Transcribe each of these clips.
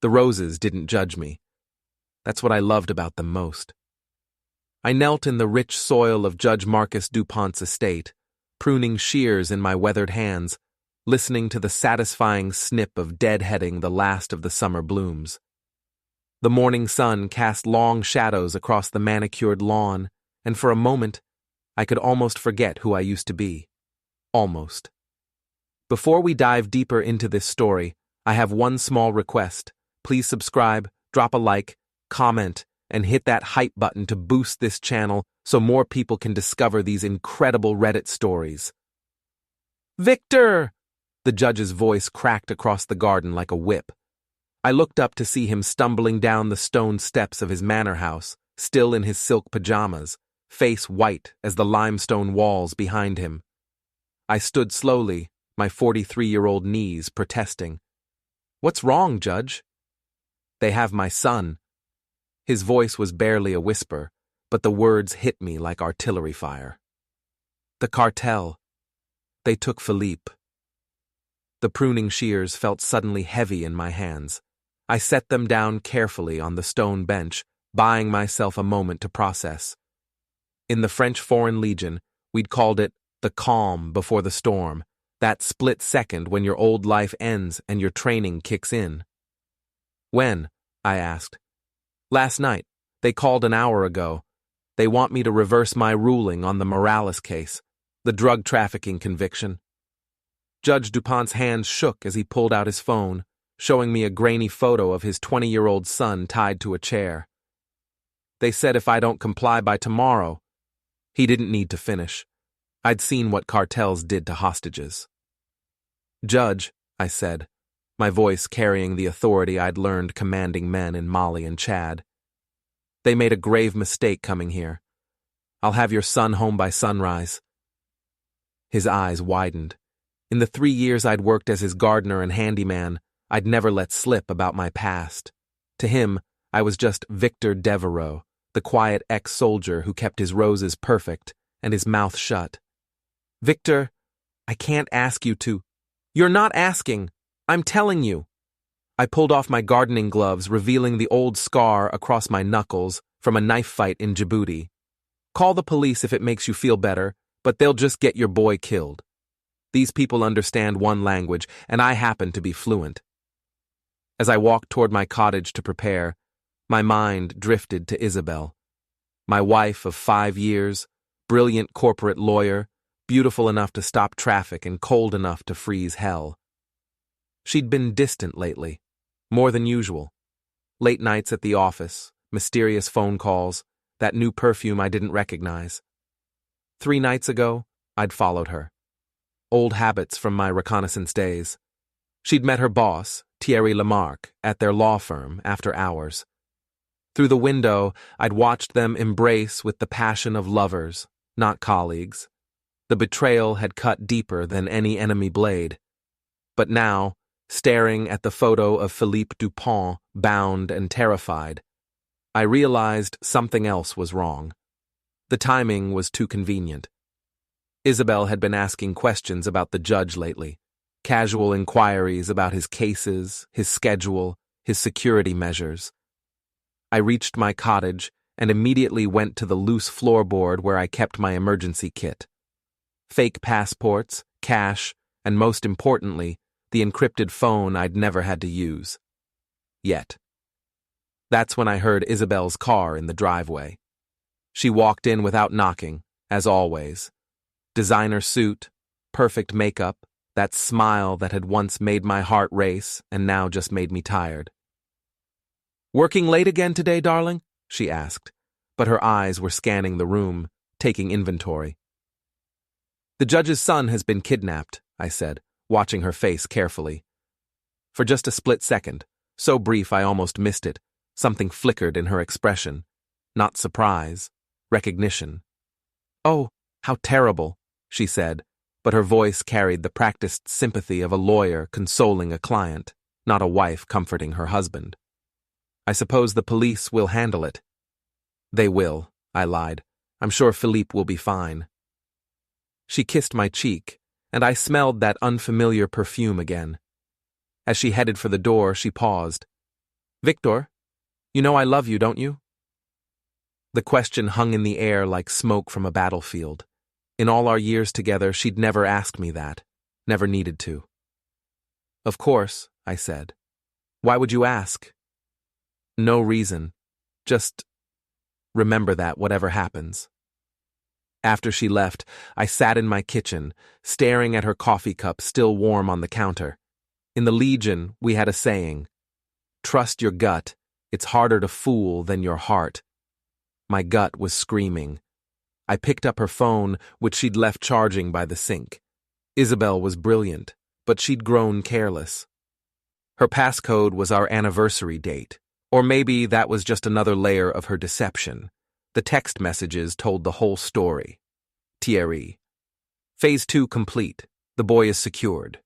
The roses didn't judge me. That's what I loved about them most. I knelt in the rich soil of Judge Marcus Dupont's estate, pruning shears in my weathered hands, listening to the satisfying snip of deadheading the last of the summer blooms. The morning sun cast long shadows across the manicured lawn, and for a moment, I could almost forget who I used to be. Almost. Before we dive deeper into this story, I have one small request. Please subscribe, drop a like, comment, and hit that hype button to boost this channel so more people can discover these incredible Reddit stories. "Victor!" The judge's voice cracked across the garden like a whip. I looked up to see him stumbling down the stone steps of his manor house, still in his silk pajamas, face white as the limestone walls behind him. I stood slowly, my 43-year-old knees protesting. "What's wrong, Judge?" "They have my son." His voice was barely a whisper, but the words hit me like artillery fire. "The cartel. They took Philippe." The pruning shears felt suddenly heavy in my hands. I set them down carefully on the stone bench, buying myself a moment to process. In the French Foreign Legion, we'd called it the calm before the storm, that split second when your old life ends and your training kicks in. "When?" I asked. "Last night. They called an hour ago. They want me to reverse my ruling on the Morales case, the drug trafficking conviction." Judge Dupont's hands shook as he pulled out his phone, showing me a grainy photo of his 20-year-old son tied to a chair. "They said if I don't comply by tomorrow." He didn't need to finish. I'd seen what cartels did to hostages. "Judge," I said, my voice carrying the authority I'd learned commanding men in Mali and Chad. "They made a grave mistake coming here. I'll have your son home by sunrise." His eyes widened. In the 3 years I'd worked as his gardener and handyman, I'd never let slip about my past. To him, I was just Victor Devereux, the quiet ex-soldier who kept his roses perfect and his mouth shut. "Victor, I can't ask you to." "You're not asking. I'm telling you." I pulled off my gardening gloves, revealing the old scar across my knuckles from a knife fight in Djibouti. "Call the police if it makes you feel better, but they'll just get your boy killed. These people understand one language, and I happen to be fluent." As I walked toward my cottage to prepare, my mind drifted to Isabel. My wife of 5 years, brilliant corporate lawyer, beautiful enough to stop traffic and cold enough to freeze hell. She'd been distant lately, more than usual. Late nights at the office, mysterious phone calls, that new perfume I didn't recognize. 3 nights ago, I'd followed her. Old habits from my reconnaissance days. She'd met her boss, Thierry Lamarck, at their law firm after hours. Through the window, I'd watched them embrace with the passion of lovers, not colleagues. The betrayal had cut deeper than any enemy blade. But now, staring at the photo of Philippe Dupont, bound and terrified, I realized something else was wrong. The timing was too convenient. Isabel had been asking questions about the judge lately, casual inquiries about his cases, his schedule, his security measures. I reached my cottage and immediately went to the loose floorboard where I kept my emergency kit. Fake passports, cash, and most importantly, the encrypted phone I'd never had to use. Yet. That's when I heard Isabel's car in the driveway. She walked in without knocking, as always. Designer suit, perfect makeup, that smile that had once made my heart race and now just made me tired. "Working late again today, darling?" she asked, but her eyes were scanning the room, taking inventory. "The judge's son has been kidnapped," I said, watching her face carefully. For just a split second, so brief I almost missed it, something flickered in her expression. Not surprise, recognition. "Oh, how terrible," she said, but her voice carried the practiced sympathy of a lawyer consoling a client, not a wife comforting her husband. "I suppose the police will handle it." "They will," I lied. "I'm sure Philippe will be fine." She kissed my cheek, and I smelled that unfamiliar perfume again. As she headed for the door, she paused. Victor, you know I love you, don't you? The question hung in the air like smoke from a battlefield. In all our years together, she'd never asked me that, never needed to. Of course, I said. Why would you ask? No reason. Just remember that, whatever happens. After she left, I sat in my kitchen, staring at her coffee cup still warm on the counter. In the Legion, we had a saying, "Trust your gut. It's harder to fool than your heart." My gut was screaming. I picked up her phone, which she'd left charging by the sink. Isabel was brilliant, but she'd grown careless. Her passcode was our anniversary date, or maybe that was just another layer of her deception. The text messages told the whole story. Thierry. Phase 2 complete. The boy is secured.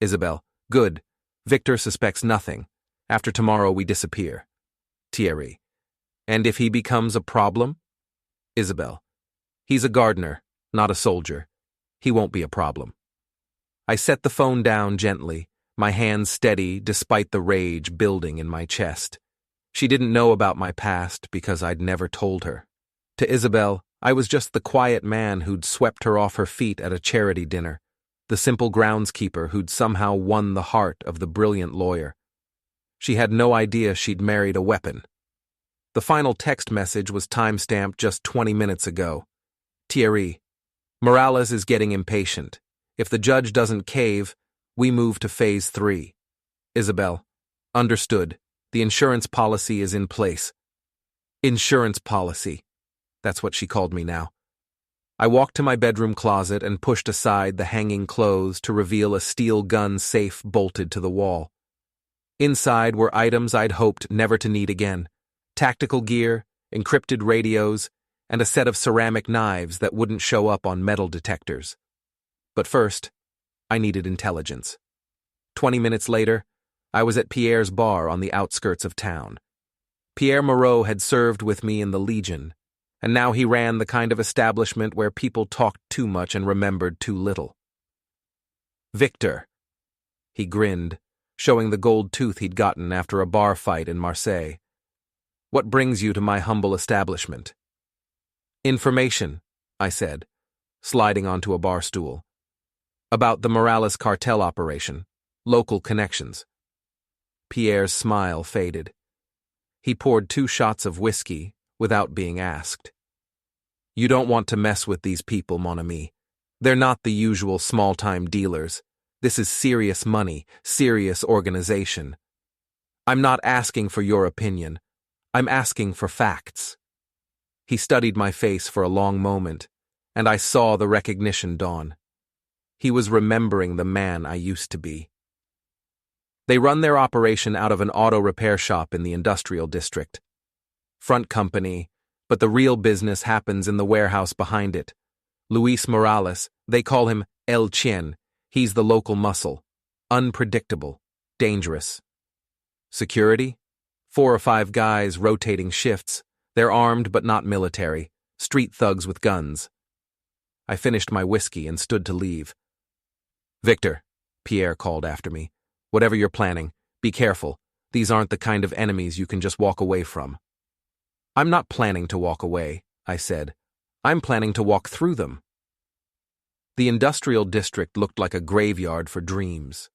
Isabel. Good. Victor suspects nothing. After tomorrow we disappear. Thierry. And if he becomes a problem? Isabel. He's a gardener, not a soldier. He won't be a problem. I set the phone down gently, my hands steady despite the rage building in my chest. She didn't know about my past because I'd never told her. To Isabel, I was just the quiet man who'd swept her off her feet at a charity dinner, the simple groundskeeper who'd somehow won the heart of the brilliant lawyer. She had no idea she'd married a weapon. The final text message was time-stamped just 20 minutes ago. Thierry. Morales is getting impatient. If the judge doesn't cave, we move to phase 3. Isabel. Understood. The insurance policy is in place. Insurance policy. That's what she called me now. I walked to my bedroom closet and pushed aside the hanging clothes to reveal a steel gun safe bolted to the wall. Inside were items I'd hoped never to need again. Tactical gear, encrypted radios, and a set of ceramic knives that wouldn't show up on metal detectors. But first, I needed intelligence. 20 minutes later, I was at Pierre's bar on the outskirts of town. Pierre Moreau had served with me in the Legion, and now he ran the kind of establishment where people talked too much and remembered too little. Victor. He grinned, showing the gold tooth he'd gotten after a bar fight in Marseille. What brings you to my humble establishment? Information, I said, sliding onto a bar stool. About the Morales cartel operation, local connections. Pierre's smile faded. He poured 2 shots of whiskey without being asked. You don't want to mess with these people, mon ami. They're not the usual small-time dealers. This is serious money, serious organization. I'm not asking for your opinion. I'm asking for facts. He studied my face for a long moment, and I saw the recognition dawn. He was remembering the man I used to be. They run their operation out of an auto repair shop in the industrial district. Front company, but the real business happens in the warehouse behind it. Luis Morales, they call him El Chien. He's the local muscle. Unpredictable. Dangerous. Security? 4 or 5 guys rotating shifts. They're armed but not military. Street thugs with guns. I finished my whiskey and stood to leave. Victor, Pierre called after me. Whatever you're planning, be careful. These aren't the kind of enemies you can just walk away from. I'm not planning to walk away, I said. I'm planning to walk through them. The industrial district looked like a graveyard for dreams.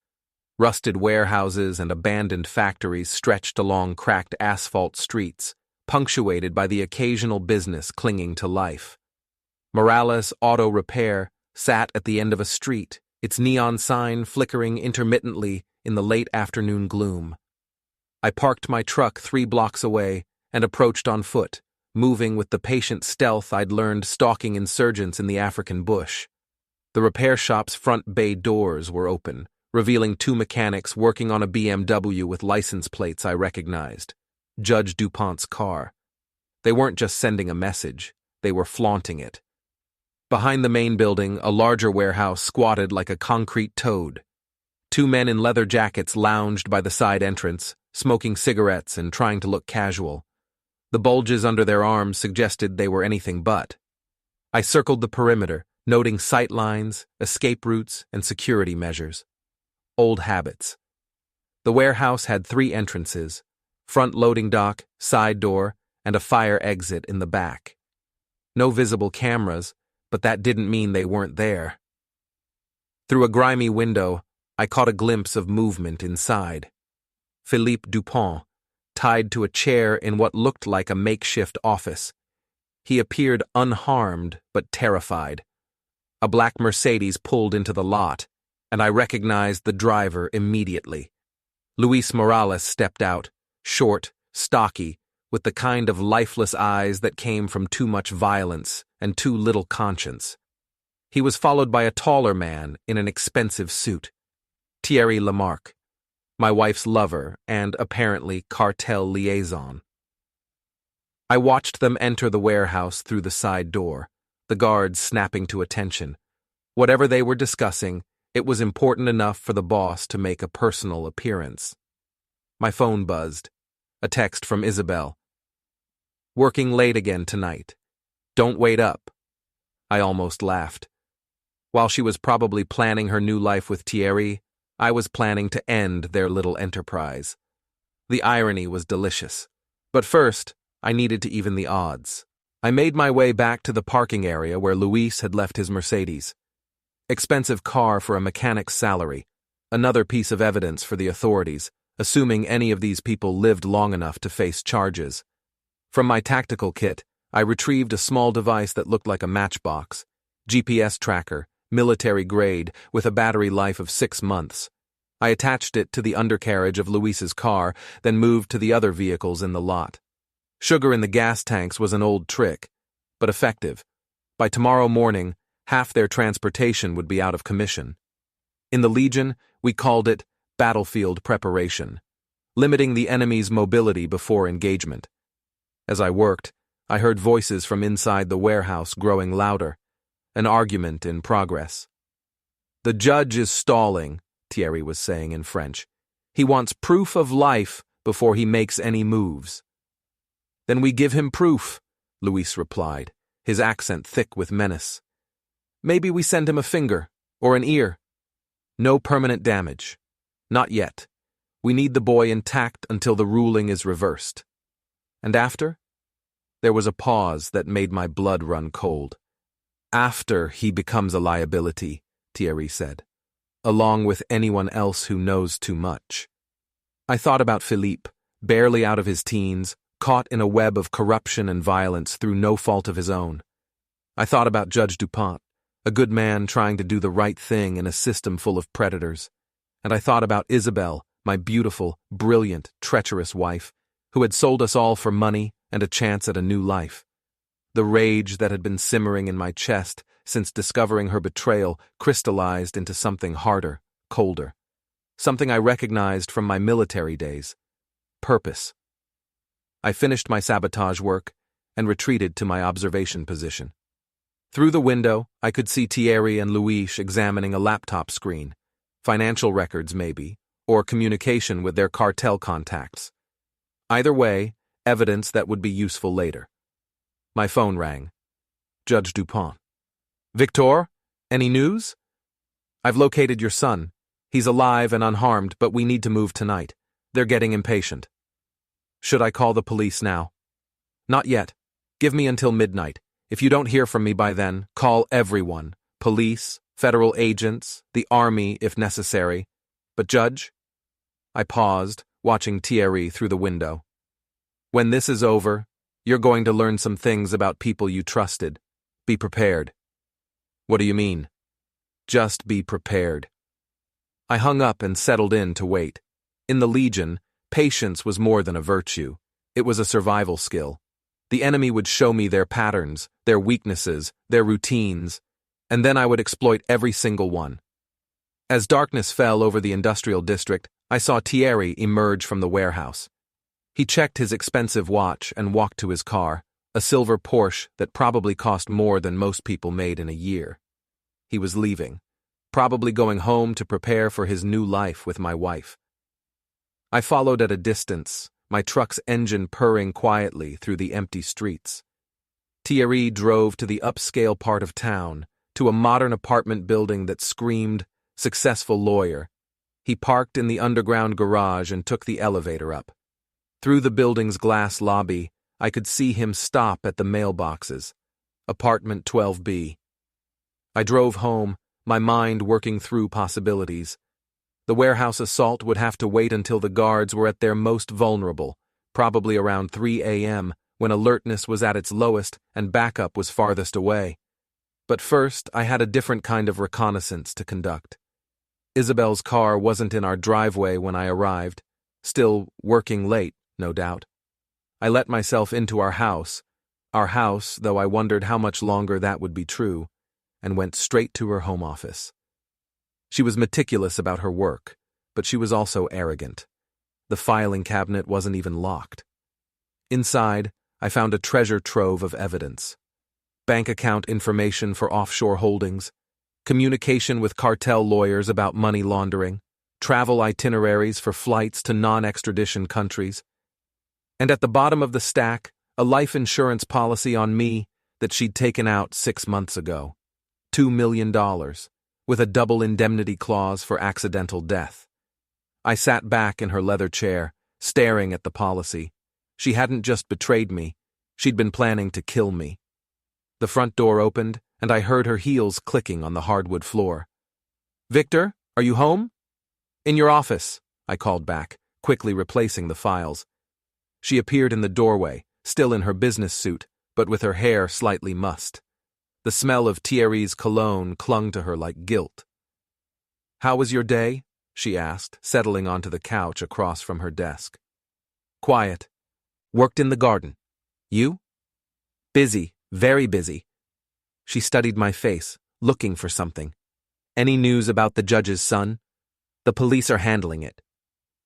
Rusted warehouses and abandoned factories stretched along cracked asphalt streets, punctuated by the occasional business clinging to life. Morales Auto Repair sat at the end of a street, its neon sign flickering intermittently in the late afternoon gloom. I parked my truck 3 blocks away and approached on foot, moving with the patient stealth I'd learned stalking insurgents in the African bush. The repair shop's front bay doors were open, revealing 2 mechanics working on a BMW with license plates I recognized. Judge Dupont's car. They weren't just sending a message, they were flaunting it. Behind the main building, a larger warehouse squatted like a concrete toad. 2 men in leather jackets lounged by the side entrance, smoking cigarettes and trying to look casual. The bulges under their arms suggested they were anything but. I circled the perimeter, noting sight lines, escape routes, and security measures. Old habits. The warehouse had 3 entrances, front loading dock, side door, and a fire exit in the back. No visible cameras, but that didn't mean they weren't there. Through a grimy window, I caught a glimpse of movement inside. Philippe Dupont, tied to a chair in what looked like a makeshift office. He appeared unharmed but terrified. A black Mercedes pulled into the lot, and I recognized the driver immediately. Luis Morales stepped out, short, stocky, with the kind of lifeless eyes that came from too much violence and too little conscience. He was followed by a taller man in an expensive suit, Thierry Lamarck, my wife's lover and apparently cartel liaison. I watched them enter the warehouse through the side door, the guards snapping to attention. Whatever they were discussing, it was important enough for the boss to make a personal appearance. My phone buzzed. A text from Isabel. "Working late again tonight. Don't wait up." I almost laughed. While she was probably planning her new life with Thierry, I was planning to end their little enterprise. The irony was delicious. But first, I needed to even the odds. I made my way back to the parking area where Luis had left his Mercedes. Expensive car for a mechanic's salary, another piece of evidence for the authorities, assuming any of these people lived long enough to face charges. From my tactical kit, I retrieved a small device that looked like a matchbox, GPS tracker, military grade, with a battery life of 6 months. I attached it to the undercarriage of Luis's car, then moved to the other vehicles in the lot. Sugar in the gas tanks was an old trick, but effective. By tomorrow morning, half their transportation would be out of commission. In the Legion, we called it battlefield preparation, limiting the enemy's mobility before engagement. As I worked, I heard voices from inside the warehouse growing louder, an argument in progress. "The judge is stalling," Thierry was saying in French. "He wants proof of life before he makes any moves." "Then we give him proof," Luis replied, his accent thick with menace. "Maybe we send him a finger, or an ear. No permanent damage. Not yet. We need the boy intact until the ruling is reversed." "And after?" There was a pause that made my blood run cold. "After he becomes a liability," Thierry said, "along with anyone else who knows too much." I thought about Philippe, barely out of his teens, caught in a web of corruption and violence through no fault of his own. I thought about Judge Dupont, a good man trying to do the right thing in a system full of predators. And I thought about Isabel, my beautiful, brilliant, treacherous wife, who had sold us all for money and a chance at a new life. The rage that had been simmering in my chest since discovering her betrayal crystallized into something harder, colder. Something I recognized from my military days. Purpose. I finished my sabotage work and retreated to my observation position. Through the window, I could see Thierry and Luis examining a laptop screen, financial records maybe, or communication with their cartel contacts. Either way, evidence that would be useful later. My phone rang. Judge Dupont. "Victor, any news?" "I've located your son. He's alive and unharmed, but we need to move tonight. They're getting impatient." "Should I call the police now?" "Not yet. Give me until midnight. If you don't hear from me by then, call everyone. Police, federal agents, the army if necessary. But Judge?" I paused, watching Thierry through the window. "When this is over, you're going to learn some things about people you trusted. Be prepared." "What do you mean?" "Just be prepared." I hung up and settled in to wait. In the Legion, patience was more than a virtue. It was a survival skill. The enemy would show me their patterns, their weaknesses, their routines, and then I would exploit every single one. As darkness fell over the industrial district, I saw Thierry emerge from the warehouse. He checked his expensive watch and walked to his car, a silver Porsche that probably cost more than most people made in a year. He was leaving, probably going home to prepare for his new life with my wife. I followed at a distance, my truck's engine purring quietly through the empty streets. Thierry drove to the upscale part of town, to a modern apartment building that screamed, "Successful lawyer." He parked in the underground garage and took the elevator up. Through the building's glass lobby, I could see him stop at the mailboxes. Apartment 12B. I drove home, my mind working through possibilities. The warehouse assault would have to wait until the guards were at their most vulnerable, probably around 3 a.m., when alertness was at its lowest and backup was farthest away. But first, I had a different kind of reconnaissance to conduct. Isabel's car wasn't in our driveway when I arrived, still working late, no doubt. I let myself into our house, though I wondered how much longer that would be true, and went straight to her home office. She was meticulous about her work, but she was also arrogant. The filing cabinet wasn't even locked. Inside, I found a treasure trove of evidence. Bank account information for offshore holdings, communication with cartel lawyers about money laundering, travel itineraries for flights to non-extradition countries, and at the bottom of the stack, a life insurance policy on me that she'd taken out 6 months ago. $2 million, with a double indemnity clause for accidental death. I sat back in her leather chair, staring at the policy. She hadn't just betrayed me, she'd been planning to kill me. The front door opened, and I heard her heels clicking on the hardwood floor. "Victor, are you home?" "In your office," I called back, quickly replacing the files. She appeared in the doorway, still in her business suit, but with her hair slightly mussed. The smell of Thierry's cologne clung to her like guilt. "How was your day?" she asked, settling onto the couch across from her desk. "Quiet. Worked in the garden. You?" "Busy, very busy." She studied my face, looking for something. "Any news about the judge's son?" "The police are handling it."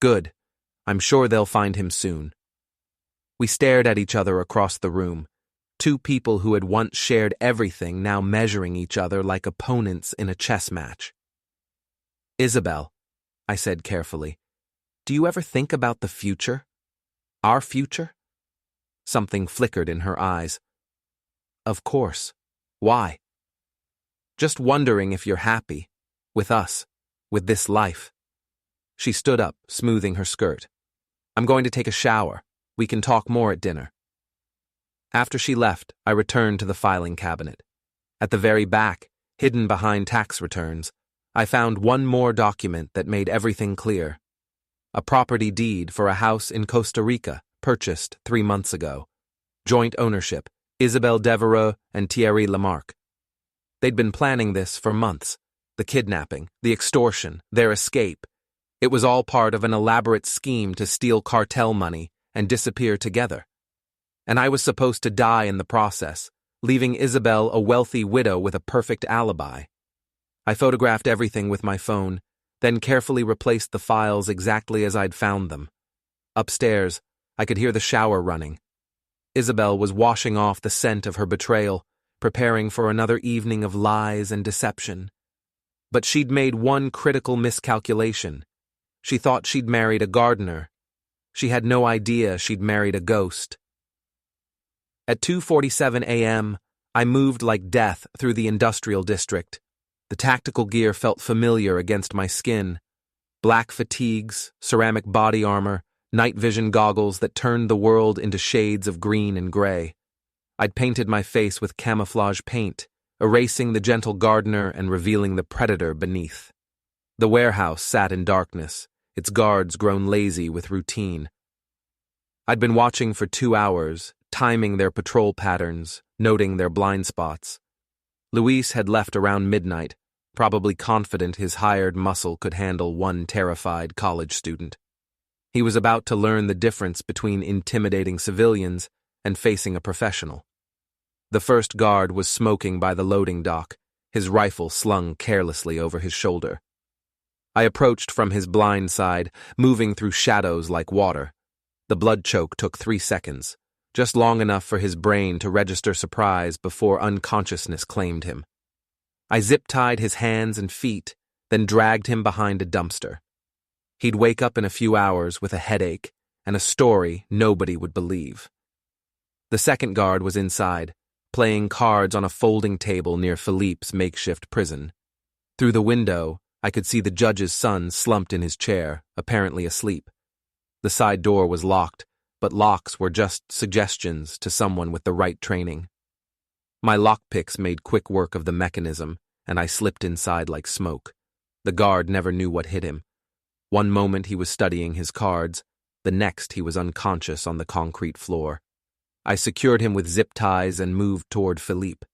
"Good. I'm sure they'll find him soon." We stared at each other across the room. Two people who had once shared everything now measuring each other like opponents in a chess match. "Isabel," I said carefully, "do you ever think about the future? Our future?" Something flickered in her eyes. "Of course. Why?" "Just wondering if you're happy. With us. With this life." She stood up, smoothing her skirt. "I'm going to take a shower. We can talk more at dinner." After she left, I returned to the filing cabinet. At the very back, hidden behind tax returns, I found one more document that made everything clear. A property deed for a house in Costa Rica, purchased 3 months ago. Joint ownership, Isabelle Devereux and Thierry Lamarck. They'd been planning this for months. The kidnapping, the extortion, their escape. It was all part of an elaborate scheme to steal cartel money and disappear together. And I was supposed to die in the process, leaving Isabelle a wealthy widow with a perfect alibi. I photographed everything with my phone, then carefully replaced the files exactly as I'd found them. Upstairs, I could hear the shower running. Isabelle was washing off the scent of her betrayal, preparing for another evening of lies and deception. But she'd made one critical miscalculation. She thought she'd married a gardener. She had no idea she'd married a ghost. At 2:47 a.m., I moved like death through the industrial district. The tactical gear felt familiar against my skin. Black fatigues, ceramic body armor, night vision goggles that turned the world into shades of green and gray. I'd painted my face with camouflage paint, erasing the gentle gardener and revealing the predator beneath. The warehouse sat in darkness, its guards grown lazy with routine. I'd been watching for 2 hours, timing their patrol patterns, noting their blind spots. Luis had left around midnight, probably confident his hired muscle could handle one terrified college student. He was about to learn the difference between intimidating civilians and facing a professional. The first guard was smoking by the loading dock, his rifle slung carelessly over his shoulder. I approached from his blind side, moving through shadows like water. The blood choke took 3 seconds, just long enough for his brain to register surprise before unconsciousness claimed him. I zip-tied his hands and feet, then dragged him behind a dumpster. He'd wake up in a few hours with a headache and a story nobody would believe. The second guard was inside, playing cards on a folding table near Philippe's makeshift prison. Through the window, I could see the judge's son slumped in his chair, apparently asleep. The side door was locked, but locks were just suggestions to someone with the right training. My lockpicks made quick work of the mechanism, and I slipped inside like smoke. The guard never knew what hit him. One moment he was studying his cards, the next he was unconscious on the concrete floor. I secured him with zip ties and moved toward Philippe.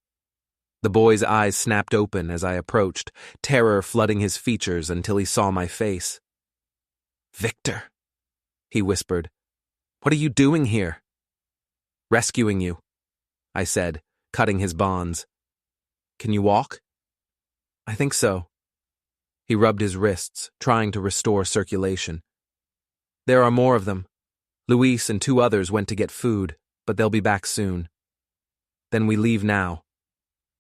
The boy's eyes snapped open as I approached, terror flooding his features until he saw my face. "Victor," he whispered. "What are you doing here?" "Rescuing you," I said, cutting his bonds. "Can you walk?" "I think so." He rubbed his wrists, trying to restore circulation. "There are more of them. Luis and 2 others went to get food, but they'll be back soon. Then we leave now."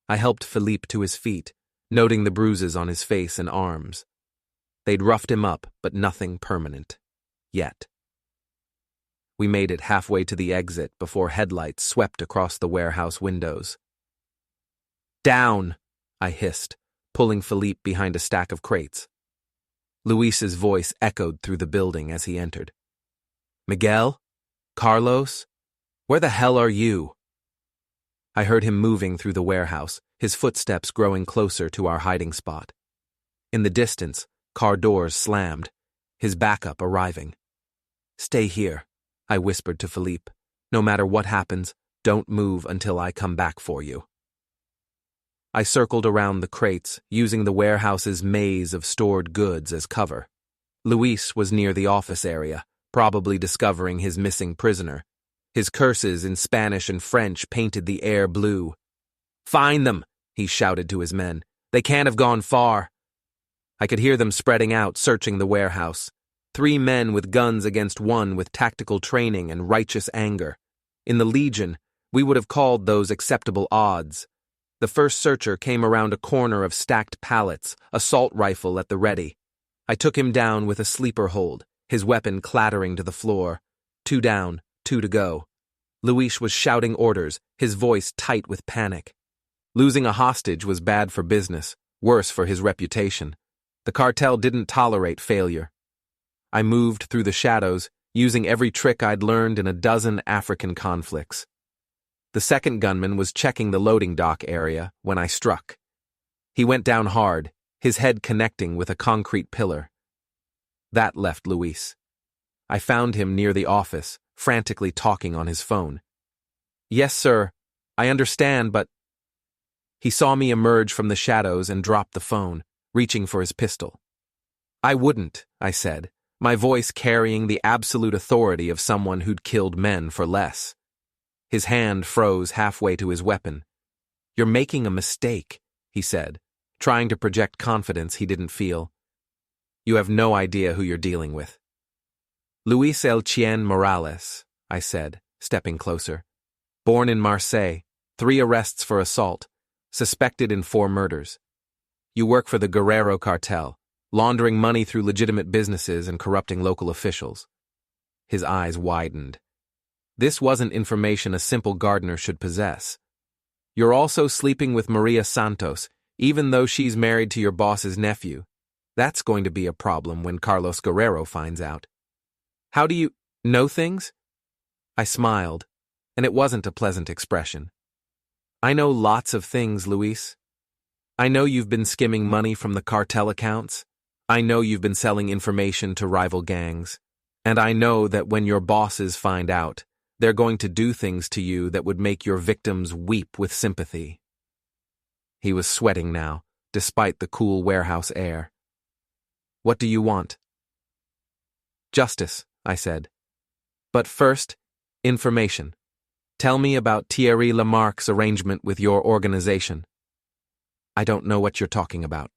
I helped Philippe to his feet, noting the bruises on his face and arms. They'd roughed him up, but nothing permanent. Yet. We made it halfway to the exit before headlights swept across the warehouse windows. "Down!" I hissed, pulling Philippe behind a stack of crates. Luis's voice echoed through the building as he entered. "Miguel? Carlos? Where the hell are you?" I heard him moving through the warehouse, his footsteps growing closer to our hiding spot. In the distance, car doors slammed, his backup arriving. "Stay here," I whispered to Philippe. "No matter what happens, don't move until I come back for you." I circled around the crates, using the warehouse's maze of stored goods as cover. Luis was near the office area, probably discovering his missing prisoner. His curses in Spanish and French painted the air blue. "Find them!" he shouted to his men. "They can't have gone far." I could hear them spreading out, searching the warehouse. 3 men with guns against 1 with tactical training and righteous anger. In the Legion, we would have called those acceptable odds. The first searcher came around a corner of stacked pallets, assault rifle at the ready. I took him down with a sleeper hold, his weapon clattering to the floor. 2 down, 2 to go. Luis was shouting orders, his voice tight with panic. Losing a hostage was bad for business, worse for his reputation. The cartel didn't tolerate failure. I moved through the shadows, using every trick I'd learned in a dozen African conflicts. The second gunman was checking the loading dock area when I struck. He went down hard, his head connecting with a concrete pillar. That left Luis. I found him near the office, frantically talking on his phone. "Yes, sir. I understand, but—" He saw me emerge from the shadows and dropped the phone, reaching for his pistol. "I wouldn't," I said, my voice carrying the absolute authority of someone who'd killed men for less. His hand froze halfway to his weapon. "You're making a mistake," he said, trying to project confidence he didn't feel. "You have no idea who you're dealing with." "Luis El Chien Morales," I said, stepping closer. "Born in Marseille, 3 arrests for assault, suspected in 4 murders. You work for the Guerrero Cartel, laundering money through legitimate businesses and corrupting local officials." His eyes widened. This wasn't information a simple gardener should possess. "You're also sleeping with Maria Santos, even though she's married to your boss's nephew. That's going to be a problem when Carlos Guerrero finds out. How do you know things?" I smiled, and it wasn't a pleasant expression. "I know lots of things, Luis. I know you've been skimming money from the cartel accounts. I know you've been selling information to rival gangs. And I know that when your bosses find out, they're going to do things to you that would make your victims weep with sympathy." He was sweating now, despite the cool warehouse air. "What do you want?" "Justice," I said. "But first, information. Tell me about Thierry Lamarck's arrangement with your organization." "I don't know what you're talking about."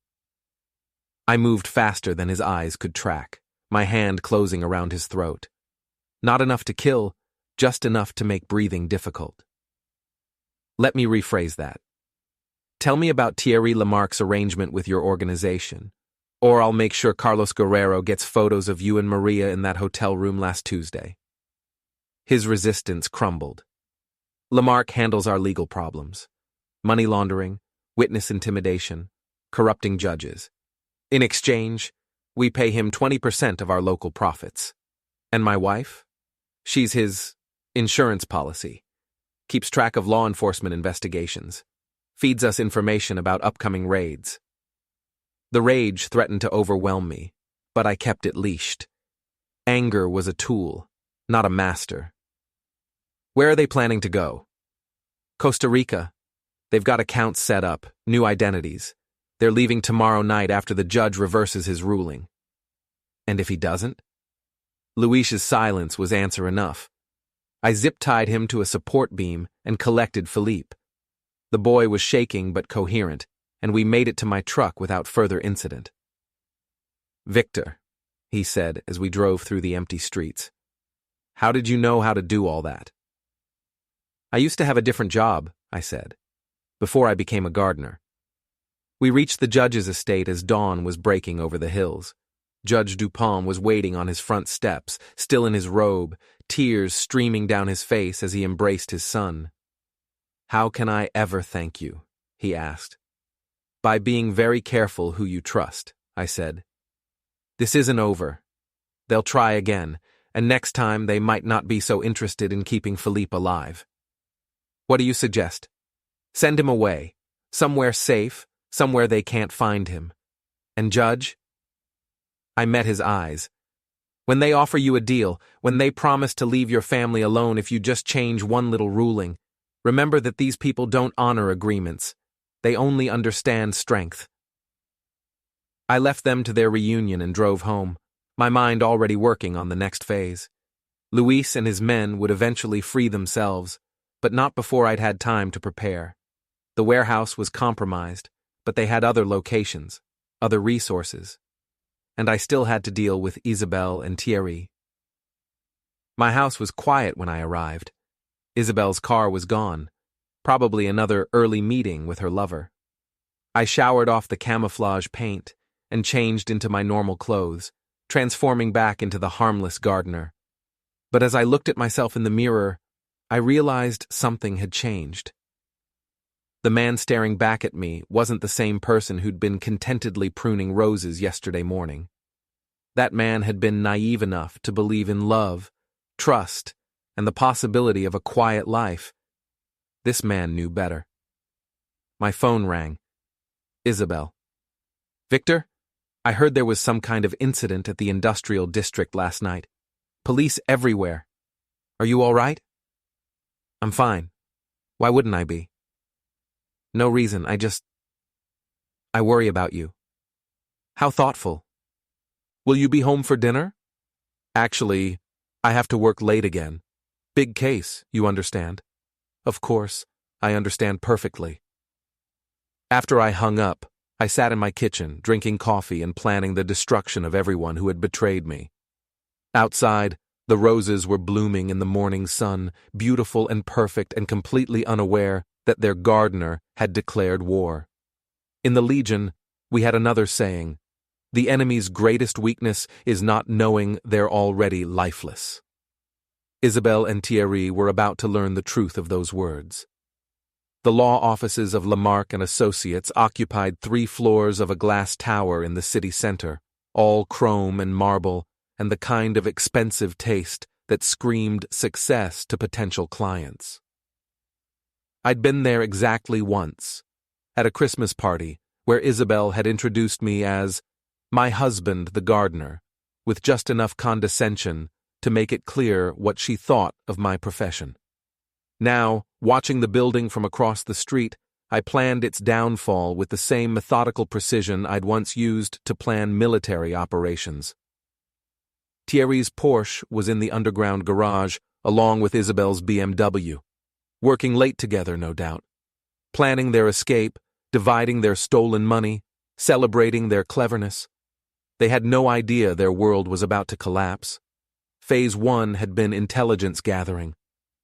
I moved faster than his eyes could track, my hand closing around his throat. Not enough to kill, just enough to make breathing difficult. Let me rephrase that. Tell me about Thierry Lamarck's arrangement with your organization, or I'll make sure Carlos Guerrero gets photos of you and Maria in that hotel room last Tuesday. His resistance crumbled. Lamarck handles our legal problems: money laundering, witness intimidation, corrupting judges. In exchange, we pay him 20% of our local profits. And my wife? She's his insurance policy, keeps track of law enforcement investigations, feeds us information about upcoming raids. The rage threatened to overwhelm me, but I kept it leashed. Anger was a tool, not a master. Where are they planning to go? Costa Rica. They've got accounts set up, new identities. They're leaving tomorrow night after the judge reverses his ruling. And if he doesn't? Luis's silence was answer enough. I zip-tied him to a support beam and collected Philippe. The boy was shaking but coherent, and we made it to my truck without further incident. "Victor," he said as we drove through the empty streets, "how did you know how to do all that?" "I used to have a different job," I said, "before I became a gardener." We reached the judge's estate as dawn was breaking over the hills. Judge Dupont was waiting on his front steps, still in his robe, tears streaming down his face as he embraced his son. "How can I ever thank you?" he asked. "By being very careful who you trust," I said. "This isn't over. They'll try again, and next time they might not be so interested in keeping Philippe alive. What do you suggest? Send him away, somewhere safe, somewhere they can't find him. And Judge?" I met his eyes. "When they offer you a deal, when they promise to leave your family alone if you just change one little ruling, remember that these people don't honor agreements. They only understand strength." I left them to their reunion and drove home, my mind already working on the next phase. Luis and his men would eventually free themselves, but not before I'd had time to prepare. The warehouse was compromised, but they had other locations, other resources. And I still had to deal with Isabelle and Thierry. My house was quiet when I arrived. Isabelle's car was gone, probably another early meeting with her lover. I showered off the camouflage paint and changed into my normal clothes, transforming back into the harmless gardener. But as I looked at myself in the mirror, I realized something had changed. The man staring back at me wasn't the same person who'd been contentedly pruning roses yesterday morning. That man had been naive enough to believe in love, trust, and the possibility of a quiet life. This man knew better. My phone rang. Isabelle. "Victor, I heard there was some kind of incident at the industrial district last night. Police everywhere. Are you all right?" "I'm fine. Why wouldn't I be?" "No reason, I worry about you." "How thoughtful. Will you be home for dinner?" "Actually, I have to work late again. Big case, you understand." "Of course, I understand perfectly." After I hung up, I sat in my kitchen, drinking coffee and planning the destruction of everyone who had betrayed me. Outside, the roses were blooming in the morning sun, beautiful and perfect and completely unaware that their gardener had declared war. In the Legion, we had another saying, "The enemy's greatest weakness is not knowing they're already lifeless." Isabelle and Thierry were about to learn the truth of those words. The law offices of Lamarck and Associates occupied 3 floors of a glass tower in the city center, all chrome and marble, and the kind of expensive taste that screamed success to potential clients. I'd been there exactly once, at a Christmas party where Isabelle had introduced me as my husband, the gardener, with just enough condescension to make it clear what she thought of my profession. Now, watching the building from across the street, I planned its downfall with the same methodical precision I'd once used to plan military operations. Thierry's Porsche was in the underground garage, along with Isabelle's BMW. Working late together, no doubt. Planning their escape, dividing their stolen money, celebrating their cleverness. They had no idea their world was about to collapse. Phase 1 had been intelligence gathering.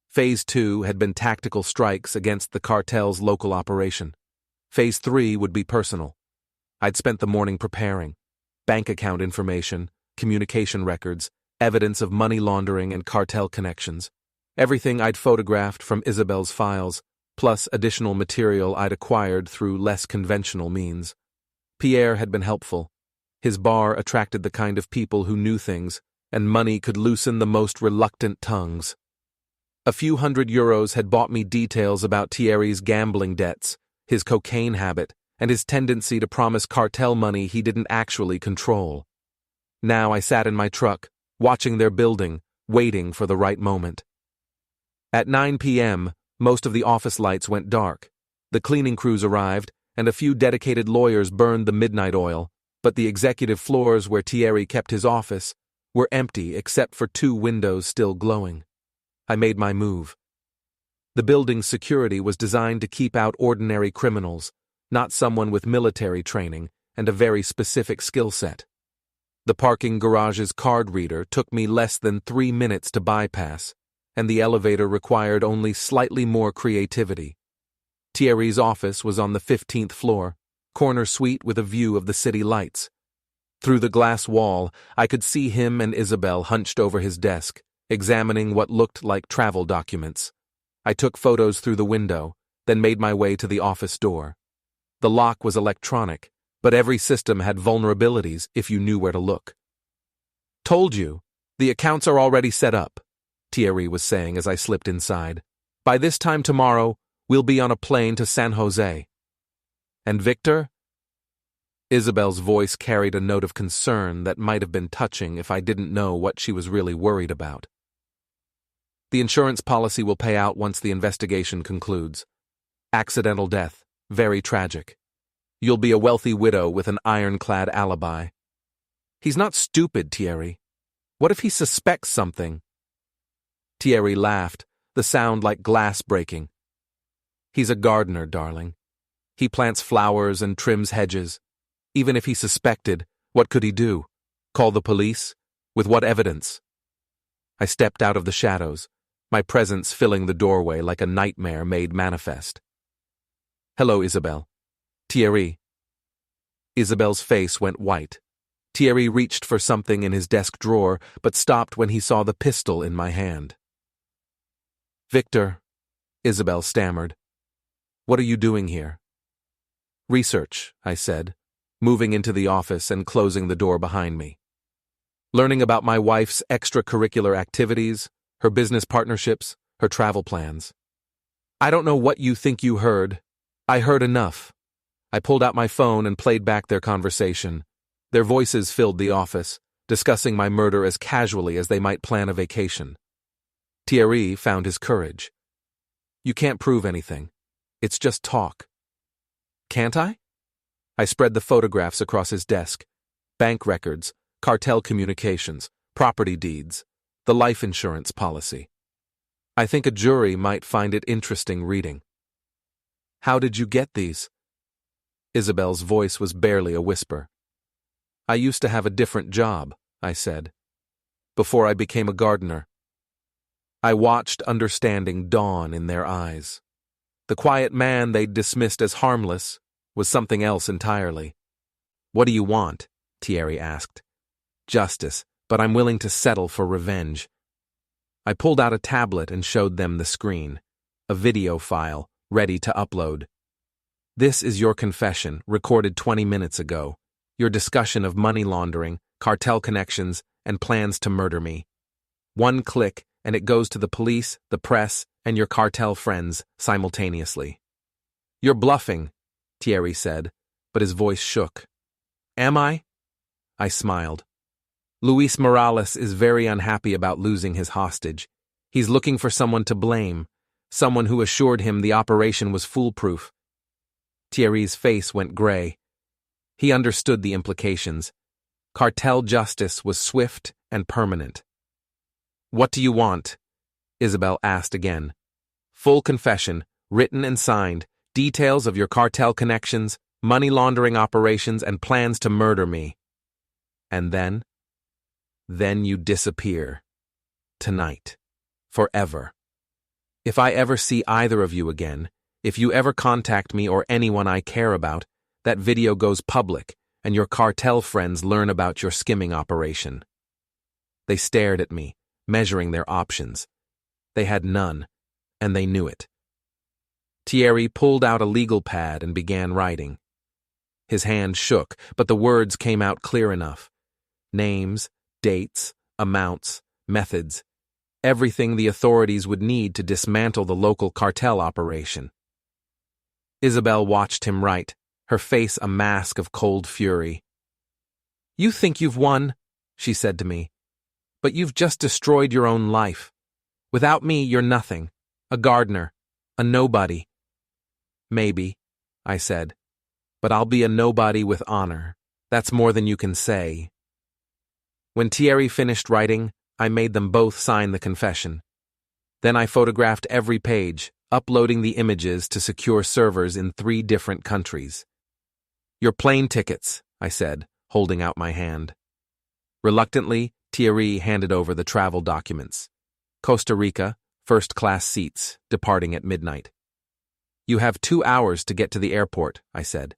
Phase 2 had been tactical strikes against the cartel's local operation. Phase 3 would be personal. I'd spent the morning preparing. Bank account information, communication records, evidence of money laundering and cartel connections. Everything I'd photographed from Isabelle's files, plus additional material I'd acquired through less conventional means. Pierre had been helpful. His bar attracted the kind of people who knew things, and money could loosen the most reluctant tongues. A few €100 had bought me details about Thierry's gambling debts, his cocaine habit, and his tendency to promise cartel money he didn't actually control. Now I sat in my truck, watching their building, waiting for the right moment. At 9 p.m., most of the office lights went dark. The cleaning crews arrived, and a few dedicated lawyers burned the midnight oil, but the executive floors where Thierry kept his office were empty except for 2 windows still glowing. I made my move. The building's security was designed to keep out ordinary criminals, not someone with military training and a very specific skill set. The parking garage's card reader took me less than 3 minutes to bypass, and the elevator required only slightly more creativity. Thierry's office was on the 15th floor, corner suite with a view of the city lights. Through the glass wall, I could see him and Isabelle hunched over his desk, examining what looked like travel documents. I took photos through the window, then made my way to the office door. The lock was electronic, but every system had vulnerabilities if you knew where to look. "Told you, the accounts are already set up," Thierry was saying as I slipped inside. "By this time tomorrow, we'll be on a plane to San Jose." "And Victor?" Isabelle's voice carried a note of concern that might have been touching if I didn't know what she was really worried about. "The insurance policy will pay out once the investigation concludes. Accidental death, very tragic. You'll be a wealthy widow with an ironclad alibi." "He's not stupid, Thierry. What if he suspects something?" Thierry laughed, the sound like glass breaking. "He's a gardener, darling. He plants flowers and trims hedges. Even if he suspected, what could he do? Call the police? With what evidence?" I stepped out of the shadows, my presence filling the doorway like a nightmare made manifest. "Hello, Isabelle." "Thierry." Isabelle's face went white. Thierry reached for something in his desk drawer, but stopped when he saw the pistol in my hand. "Victor," Isabelle stammered. "What are you doing here?" "Research," I said, moving into the office and closing the door behind me. "Learning about my wife's extracurricular activities, her business partnerships, her travel plans." "I don't know what you think you heard. I heard enough." I pulled out my phone and played back their conversation. Their voices filled the office, discussing my murder as casually as they might plan a vacation. Thierry found his courage. "You can't prove anything. It's just talk." "Can't I?" I spread the photographs across his desk. Bank records, cartel communications, property deeds, the life insurance policy. I think a jury might find it interesting reading. "How did you get these?" Isabelle's voice was barely a whisper. "I used to have a different job," I said, "before I became a gardener." I watched understanding dawn in their eyes. The quiet man they'd dismissed as harmless was something else entirely. "What do you want?" Thierry asked. "Justice, but I'm willing to settle for revenge." I pulled out a tablet and showed them the screen, a video file, ready to upload. "This is your confession, recorded 20 minutes ago. Your discussion of money laundering, cartel connections, and plans to murder me. One click, and it goes to the police, the press, and your cartel friends simultaneously." "You're bluffing," Thierry said, but his voice shook. "Am I?" I smiled. "Luis Morales is very unhappy about losing his hostage. He's looking for someone to blame, someone who assured him the operation was foolproof." Thierry's face went gray. He understood the implications. Cartel justice was swift and permanent. "What do you want?" Isabelle asked again. "Full confession, written and signed, details of your cartel connections, money laundering operations, and plans to murder me." "And then?" "Then you disappear. Tonight. Forever. If I ever see either of you again, if you ever contact me or anyone I care about, that video goes public, and your cartel friends learn about your skimming operation." They stared at me, measuring their options. They had none, and they knew it. Thierry pulled out a legal pad and began writing. His hand shook, but the words came out clear enough. Names, dates, amounts, methods, everything the authorities would need to dismantle the local cartel operation. Isabel watched him write, her face a mask of cold fury. "You think you've won," she said to me, "but you've just destroyed your own life. Without me, you're nothing, a gardener, a nobody." "Maybe," I said, "but I'll be a nobody with honor. That's more than you can say." When Thierry finished writing, I made them both sign the confession. Then I photographed every page, uploading the images to secure servers in 3 different countries. "Your plane tickets," I said, holding out my hand. Reluctantly, Thierry handed over the travel documents. Costa Rica, first-class seats, departing at midnight. "You have 2 hours to get to the airport," I said.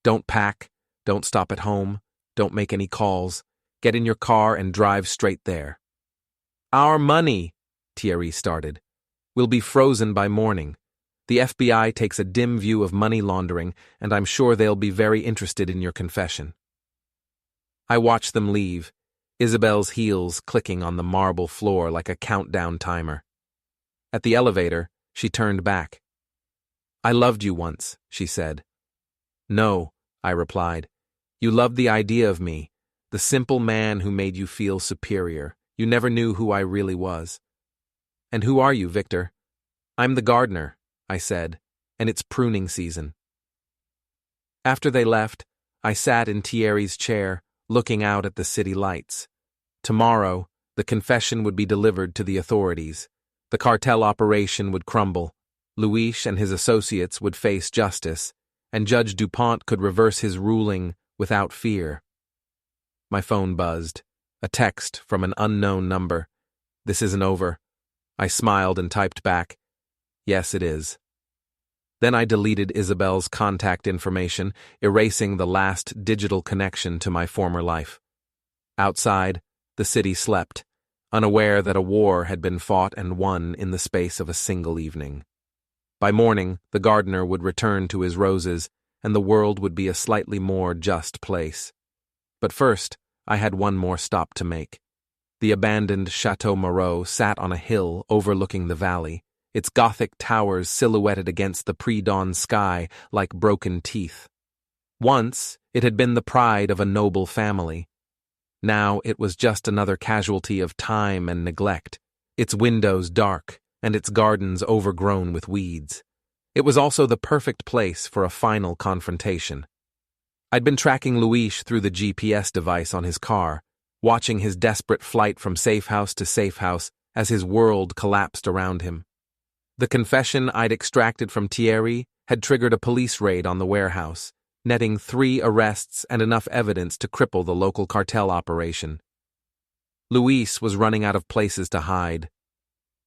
"Don't pack, don't stop at home, don't make any calls. Get in your car and drive straight there." "Our money," Thierry started, "will be frozen by morning. The FBI takes a dim view of money laundering, and I'm sure they'll be very interested in your confession." I watched them leave, Isabel's heels clicking on the marble floor like a countdown timer. At the elevator, she turned back. "I loved you once," she said. "No," I replied. "You loved the idea of me, the simple man who made you feel superior. You never knew who I really was." "And who are you, Victor?" "I'm the gardener," I said, "and it's pruning season." After they left, I sat in Thierry's chair, looking out at the city lights. Tomorrow, the confession would be delivered to the authorities. The cartel operation would crumble. Luis and his associates would face justice, and Judge Dupont could reverse his ruling without fear. My phone buzzed. A text from an unknown number. "This isn't over." I smiled and typed back, "Yes, it is." Then I deleted Isabel's contact information, erasing the last digital connection to my former life. Outside, the city slept, unaware that a war had been fought and won in the space of a single evening. By morning, the gardener would return to his roses, and the world would be a slightly more just place. But first, I had one more stop to make. The abandoned Chateau Moreau sat on a hill overlooking the valley, its Gothic towers silhouetted against the pre-dawn sky like broken teeth. Once, it had been the pride of a noble family. Now it was just another casualty of time and neglect, its windows dark and its gardens overgrown with weeds. It was also the perfect place for a final confrontation. I'd been tracking Luis through the GPS device on his car, watching his desperate flight from safe house to safe house as his world collapsed around him. The confession I'd extracted from Thierry had triggered a police raid on the warehouse, netting 3 arrests and enough evidence to cripple the local cartel operation. Luis was running out of places to hide.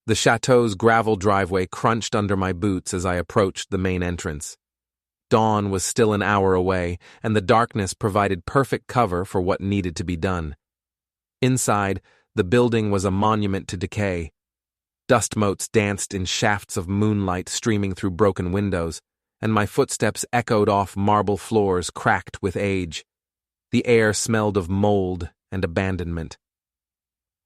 The chateau's gravel driveway crunched under my boots as I approached the main entrance. Dawn was still an hour away, and the darkness provided perfect cover for what needed to be done. Inside, the building was a monument to decay. Dust motes danced in shafts of moonlight streaming through broken windows, and my footsteps echoed off marble floors cracked with age. The air smelled of mold and abandonment.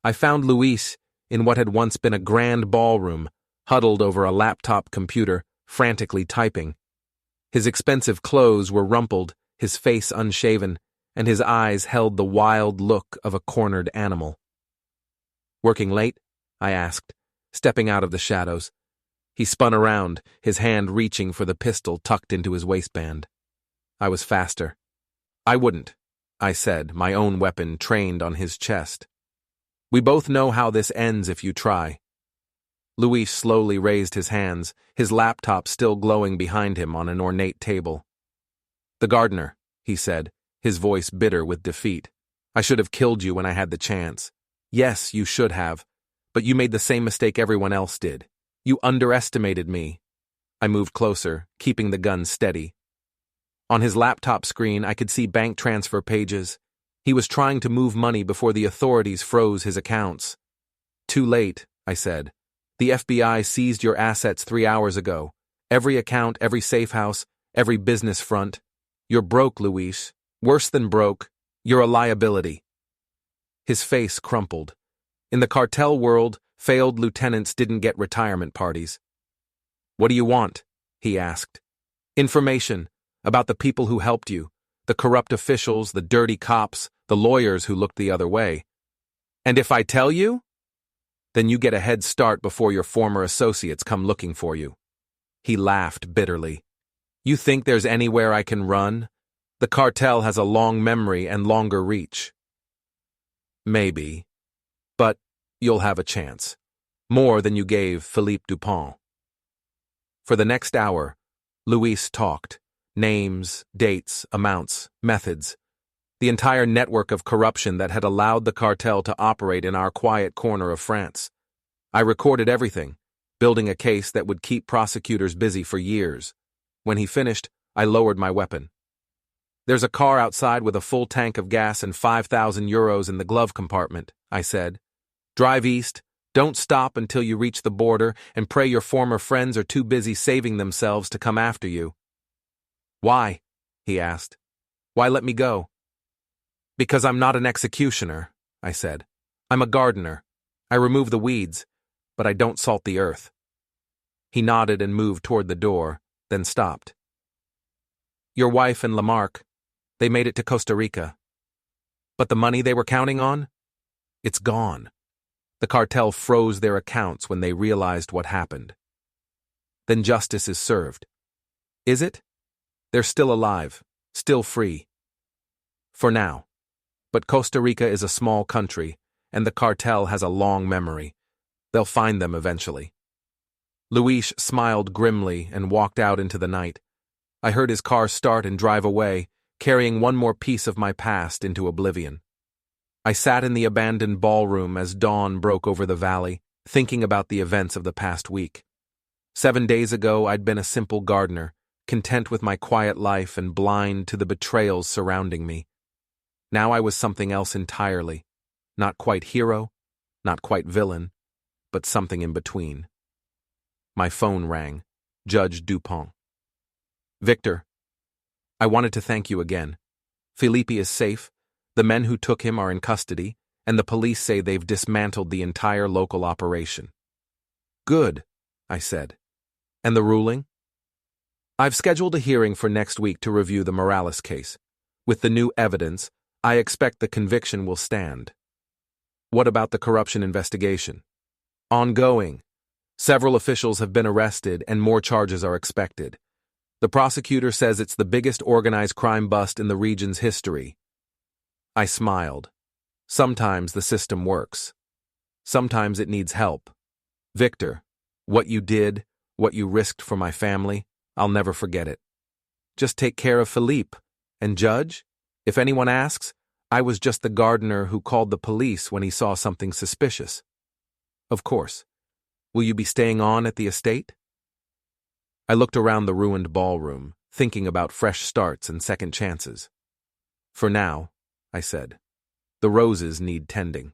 I found Luis in what had once been a grand ballroom, huddled over a laptop computer, frantically typing. His expensive clothes were rumpled, his face unshaven, and his eyes held the wild look of a cornered animal. "Working late?" I asked, stepping out of the shadows. He spun around, his hand reaching for the pistol tucked into his waistband. I was faster. "I wouldn't," I said, my own weapon trained on his chest. "We both know how this ends if you try." Luis slowly raised his hands, his laptop still glowing behind him on an ornate table. "The gardener," he said, his voice bitter with defeat. "I should have killed you when I had the chance. Yes, you should have, but you made the same mistake everyone else did. You underestimated me." I moved closer, keeping the gun steady. On his laptop screen, I could see bank transfer pages. He was trying to move money before the authorities froze his accounts. "Too late," I said. "The FBI seized your assets 3 hours ago. Every account, every safe house, every business front. You're broke, Luis. Worse than broke. You're a liability." His face crumpled, In the cartel world, failed lieutenants didn't get retirement parties. "What do you want?" he asked. "Information about the people who helped you, the corrupt officials, the dirty cops, the lawyers who looked the other way. And if I tell you, then you get a head start before your former associates come looking for you." He laughed bitterly. "You think there's anywhere I can run? The cartel has a long memory and longer reach." "Maybe. But you'll have a chance. More than you gave Philippe Dupont." For the next hour, Luis talked. Names, dates, amounts, methods. The entire network of corruption that had allowed the cartel to operate in our quiet corner of France. I recorded everything, building a case that would keep prosecutors busy for years. When he finished, I lowered my weapon. "There's a car outside with a full tank of gas and 5,000 euros in the glove compartment," I said. "Drive east, don't stop until you reach the border, and pray your former friends are too busy saving themselves to come after you." "Why?" he asked. "Why let me go?" "Because I'm not an executioner," I said. "I'm a gardener. I remove the weeds, but I don't salt the earth." He nodded and moved toward the door, then stopped. "Your wife and Lamarck, they made it to Costa Rica. But the money they were counting on? It's gone. The cartel froze their accounts when they realized what happened." "Then justice is served." "Is it? They're still alive, still free. For now. But Costa Rica is a small country, and the cartel has a long memory. They'll find them eventually." Luis smiled grimly and walked out into the night. I heard his car start and drive away, carrying one more piece of my past into oblivion. I sat in the abandoned ballroom as dawn broke over the valley, thinking about the events of the past week. 7 days ago, I'd been a simple gardener, content with my quiet life and blind to the betrayals surrounding me. Now I was something else entirely. Not quite hero, not quite villain, but something in between. My phone rang. Judge Dupont. "Victor, I wanted to thank you again. Philippe is safe, the men who took him are in custody, and the police say they've dismantled the entire local operation." "Good," I said. "And the ruling?" "I've scheduled a hearing for next week to review the Morales case. With the new evidence, I expect the conviction will stand." "What about the corruption investigation?" "Ongoing. Several officials have been arrested and more charges are expected. The prosecutor says it's the biggest organized crime bust in the region's history." I smiled. Sometimes the system works. Sometimes it needs help. "Victor, what you did, what you risked for my family, I'll never forget it. Just take care of Philippe. And Judge, if anyone asks, I was just the gardener who called the police when he saw something suspicious." "Of course. Will you be staying on at the estate?" I looked around the ruined ballroom, thinking about fresh starts and second chances. "For now," I said, "the roses need tending."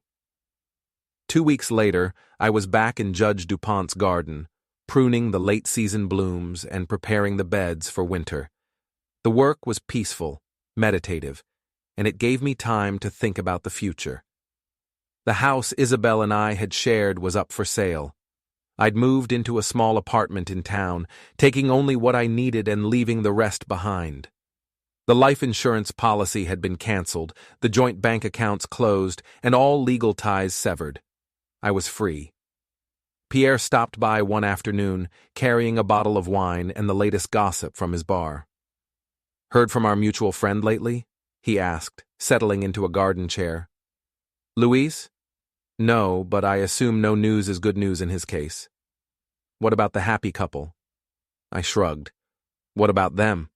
2 weeks later, I was back in Judge Dupont's garden, pruning the late-season blooms and preparing the beds for winter. The work was peaceful, meditative, and it gave me time to think about the future. The house Isabel and I had shared was up for sale. I'd moved into a small apartment in town, taking only what I needed and leaving the rest behind. The life insurance policy had been canceled, the joint bank accounts closed, and all legal ties severed. I was free. Pierre stopped by one afternoon, carrying a bottle of wine and the latest gossip from his bar. "Heard from our mutual friend lately?" he asked, settling into a garden chair. "Luis? No, but I assume no news is good news in his case." "What about the happy couple?" I shrugged. "What about them?"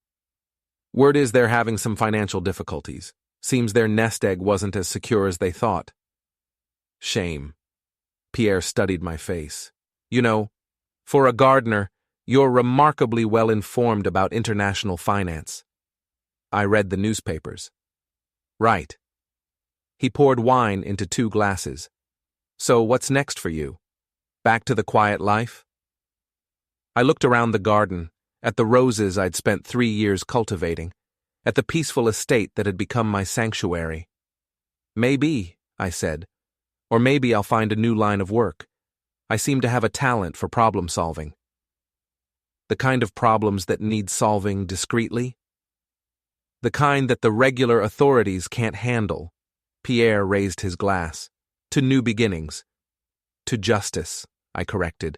"Word is they're having some financial difficulties. Seems their nest egg wasn't as secure as they thought." "Shame." Pierre studied my face. "You know, for a gardener, you're remarkably well informed about international finance." "I read the newspapers." "Right." He poured wine into 2 glasses. "So what's next for you? Back to the quiet life?" I looked around the garden, at the roses I'd spent 3 years cultivating, at the peaceful estate that had become my sanctuary. "Maybe," I said, Or maybe I'll find a new line of work. I seem to have a talent for problem solving. The kind of problems that need solving discreetly? The kind that the regular authorities can't handle. Pierre raised his glass. To new beginnings. To justice, I corrected.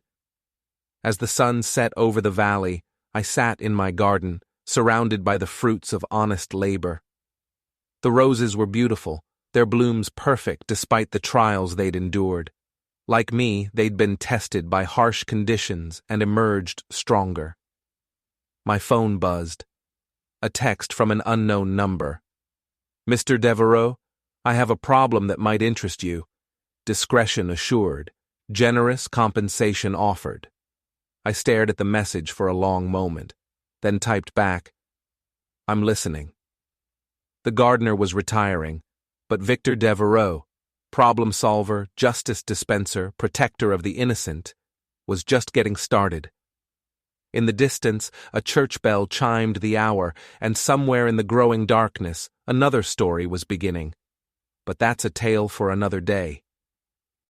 As the sun set over the valley, I sat in my garden, surrounded by the fruits of honest labor. The roses were beautiful, their blooms perfect despite the trials they'd endured. Like me, they'd been tested by harsh conditions and emerged stronger. My phone buzzed. A text from an unknown number. Mr. Devereux, I have a problem that might interest you. Discretion assured. Generous compensation offered. I stared at the message for a long moment, then typed back, I'm listening. The gardener was retiring, but Victor Devereux, problem solver, justice dispenser, protector of the innocent, was just getting started. In the distance, a church bell chimed the hour, and somewhere in the growing darkness, another story was beginning. But that's a tale for another day.